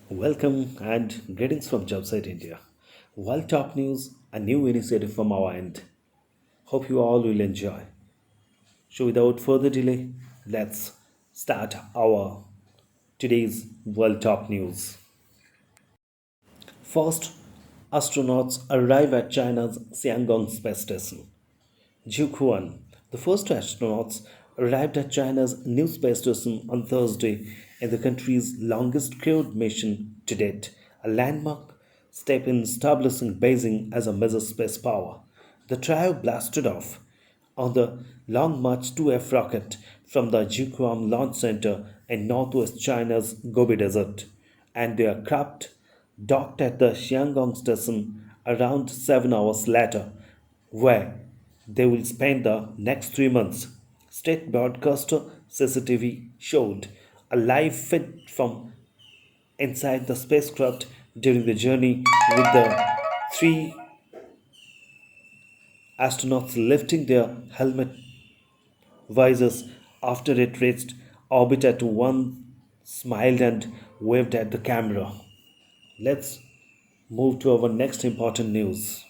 Welcome and greetings from Jobsite India. While top news, a new initiative from our end. Hope you all will enjoy. So, without further delay, let's start our today's world top news. First, astronauts arrive at China's Tiangong space station. Jiuquan, the first astronauts, arrived at China's new space station on Thursday in the country's longest crewed mission to date, a landmark step in establishing Beijing as a major space power. The trio blasted off on the Long March 2F rocket from the Jiuquan Launch Center in northwest China's Gobi Desert, and their craft docked at the Xiangong station around 7 hours later, where they will spend the next 3 months. State broadcaster CCTV showed a live feed from inside the spacecraft during the journey, with the three astronauts lifting their helmet visors after it reached orbit. At one smiled and waved at the camera. Let's move to our next important news.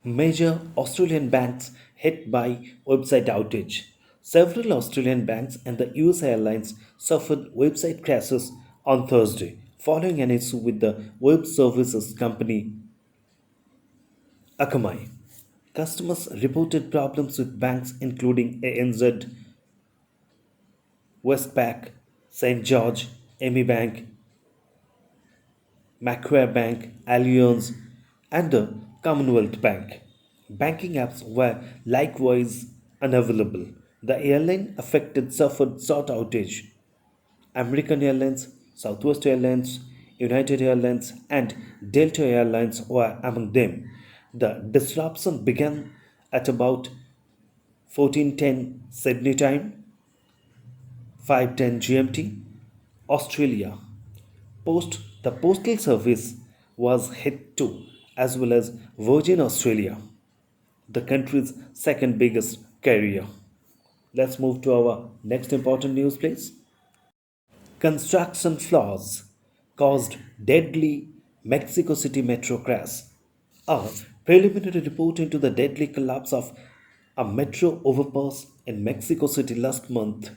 Major Australian banks hit by website outage. Several Australian banks and the US Airlines suffered website crashes on Thursday, following an issue with the web services company Akamai. Customers reported problems with banks including ANZ, Westpac, St. George, Amy Bank, Macquarie Bank, Allianz, and the Commonwealth Bank. Banking apps were likewise unavailable. The airline affected suffered short outage. American Airlines, Southwest Airlines, United Airlines, and Delta Airlines were among them. The disruption began at about 14:10 Sydney time, 5:10 GMT, Australia. The postal service was hit too, as well as Virgin Australia, the country's second biggest carrier. Let's move to our next important news, please. Construction flaws caused deadly Mexico City metro crash. A preliminary report into the deadly collapse of a metro overpass in Mexico City last month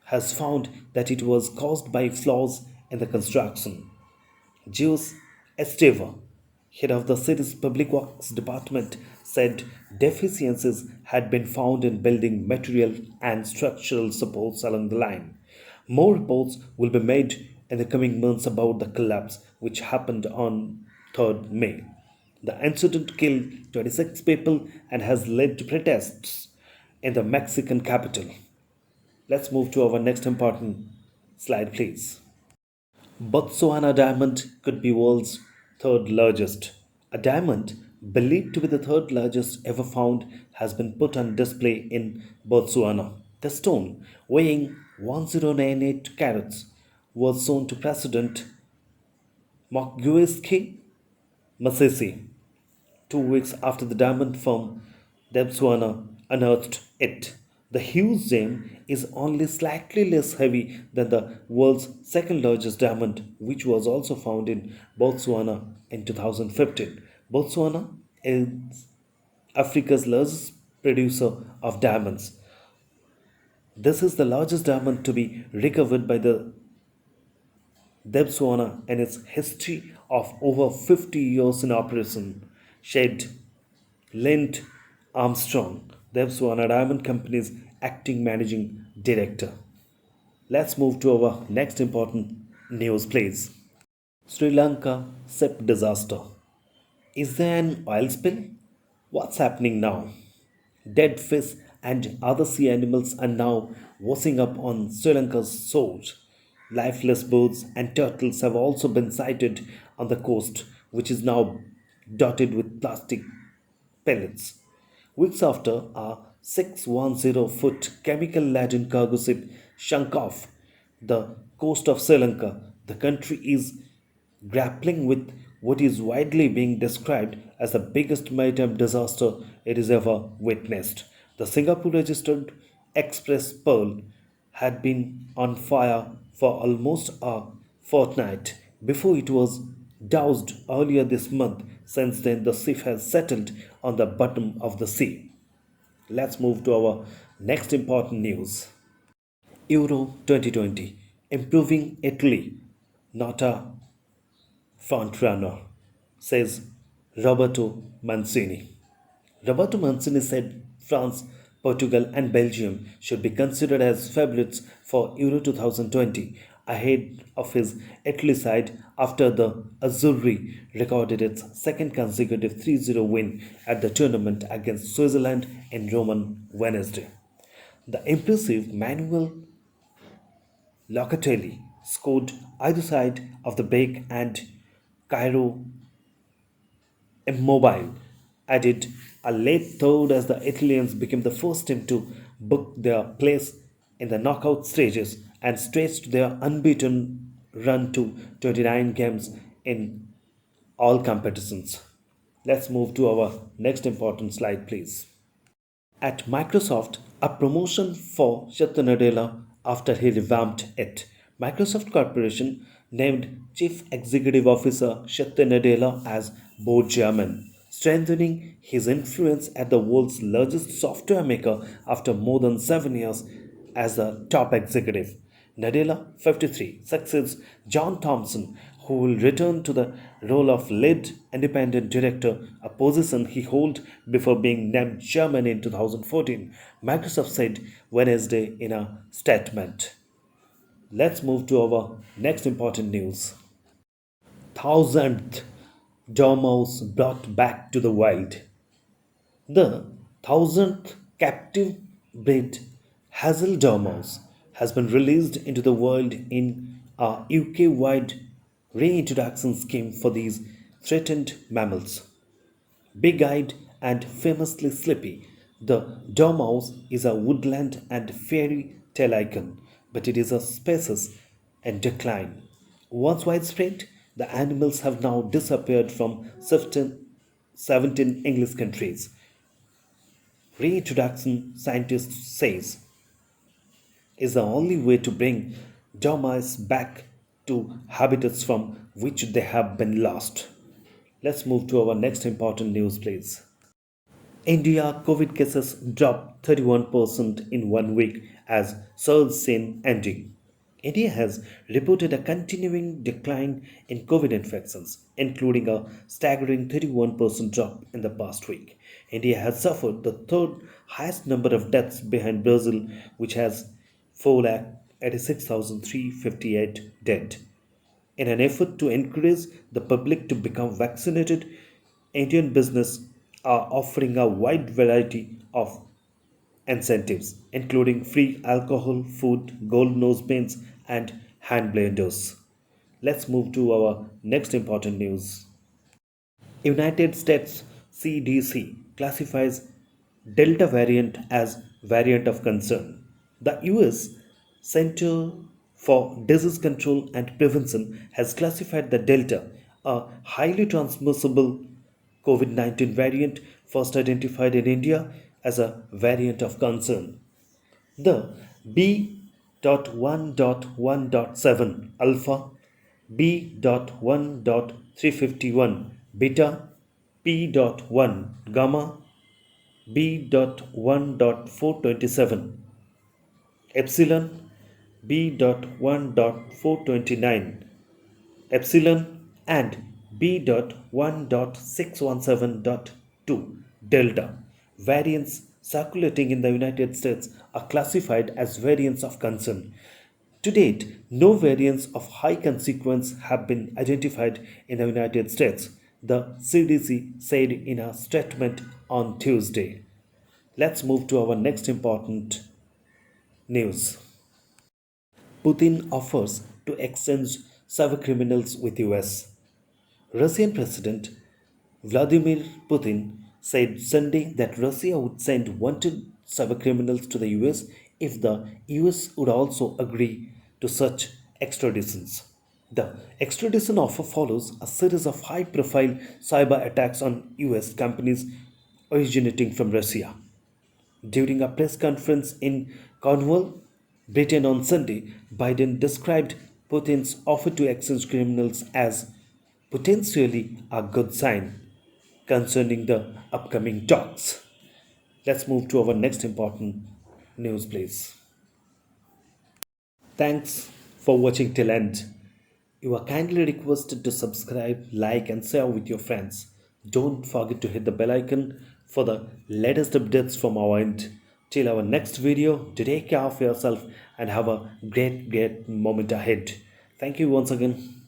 has found that it was caused by flaws in the construction. Jules Esteva, head of the city's public works department, said deficiencies had been found in building material and structural supports along the line. More reports will be made in the coming months about the collapse, which happened on 3rd May. The incident killed 26 people and has led to protests in the Mexican capital. Let's move to our next important slide, please. Botswana diamond could be world's third largest. A diamond believed to be the third largest ever found has been put on display in Botswana. The stone, weighing 1098 carats, was shown to President Mokgweetsi Masisi 2 weeks after the diamond firm Debswana unearthed it. The huge gem is only slightly less heavy than the world's second largest diamond, which was also found in Botswana in 2015. Botswana is Africa's largest producer of diamonds. This is the largest diamond to be recovered by the Debswana in its history of over 50 years in operation, said Lind Armstrong, Debswana Diamond Company's acting managing director. Let's move to our next important news, please. Sri Lanka ship disaster. Is there an oil spill? What's happening now? Dead fish and other sea animals are now washing up on Sri Lanka's shores. Lifeless birds and turtles have also been sighted on the coast, which is now dotted with plastic pellets. Weeks after a 610-foot chemical laden cargo ship sunk off the coast of Sri Lanka, the country is grappling with what is widely being described as the biggest maritime disaster it has ever witnessed. The Singapore registered Express Pearl had been on fire for almost a fortnight before it was doused earlier this month. Since then, the ship has settled on the bottom of the sea. Let's move to our next important news. Euro 2020, improving Italy, not a front runner, says Roberto Mancini. Roberto Mancini said France, Portugal, and Belgium should be considered as favourites for Euro 2020 ahead of his Italy side after the Azzurri recorded its second consecutive 3-0 win at the tournament against Switzerland in Rome on Wednesday. The impressive Manuel Locatelli scored either side of the break, and Cairo Immobile added a late third as the Italians became the first team to book their place in the knockout stages and stretched their unbeaten run to 29 games in all competitions. Let's move to our next important slide, please. At Microsoft, a promotion for Satya Nadella after he revamped it. Microsoft Corporation named Chief Executive Officer Satya Nadella as board chairman, strengthening his influence at the world's largest software maker after more than 7 years as a top executive. Nadella, 53, succeeds John Thompson, who will return to the role of lead independent director, a position he held before being named chairman in 2014, Microsoft said Wednesday in a statement. Let's move to our next important news. Thousandth dormouse brought back to the wild. The thousandth captive bred Hazel dormouse has been released into the wild in a UK wide reintroduction scheme for these threatened mammals. Big eyed and famously sleepy, the dormouse is a woodland and fairy tale icon, but it is a species in decline. Once widespread, the animals have now disappeared from 17 English countries. Reintroduction, scientists says, is the only way to bring dormice back to habitats from which they have been lost. Let's move to our next important news, please. India COVID cases dropped 31% in 1 week as surge seen ending. India has reported a continuing decline in COVID infections, including a staggering 31% drop in the past week. India has suffered the third highest number of deaths behind Brazil, which has 4,86,358 dead. In an effort to encourage the public to become vaccinated, Indian business are offering a wide variety of incentives, including free alcohol, food, gold nosebands, and hand blenders. Let's move to our next important news. United States CDC classifies Delta variant as variant of concern. The US Center for Disease Control and Prevention has classified the Delta, a highly transmissible COVID 19 variant first identified in India, as a variant of concern. The B.1.1.7 alpha, B.1.351 beta, P.1 gamma, B.1.427 epsilon, B.1.429 epsilon, and B.1.617.2 delta variants circulating in the United States are classified as variants of concern. To date, no variants of high consequence have been identified in the United States, the CDC said in a statement on Tuesday. Let's move to our next important news. Putin offers to exchange cybercriminals with US. Russian President Vladimir Putin said Sunday that Russia would send wanted cybercriminals to the US if the US would also agree to such extraditions. The extradition offer follows a series of high profile cyber attacks on US companies originating from Russia. During a press conference in Cornwall, Britain on Sunday, Biden described Putin's offer to exchange criminals as potentially a good sign concerning the upcoming talks. Let's move to our next important news, please. Thanks for watching till end. You are kindly requested to subscribe, like, and share with your friends. Don't forget to hit the bell icon for the latest updates from our end. Till our next video, to take care of yourself and have a great moment ahead. Thank you once again.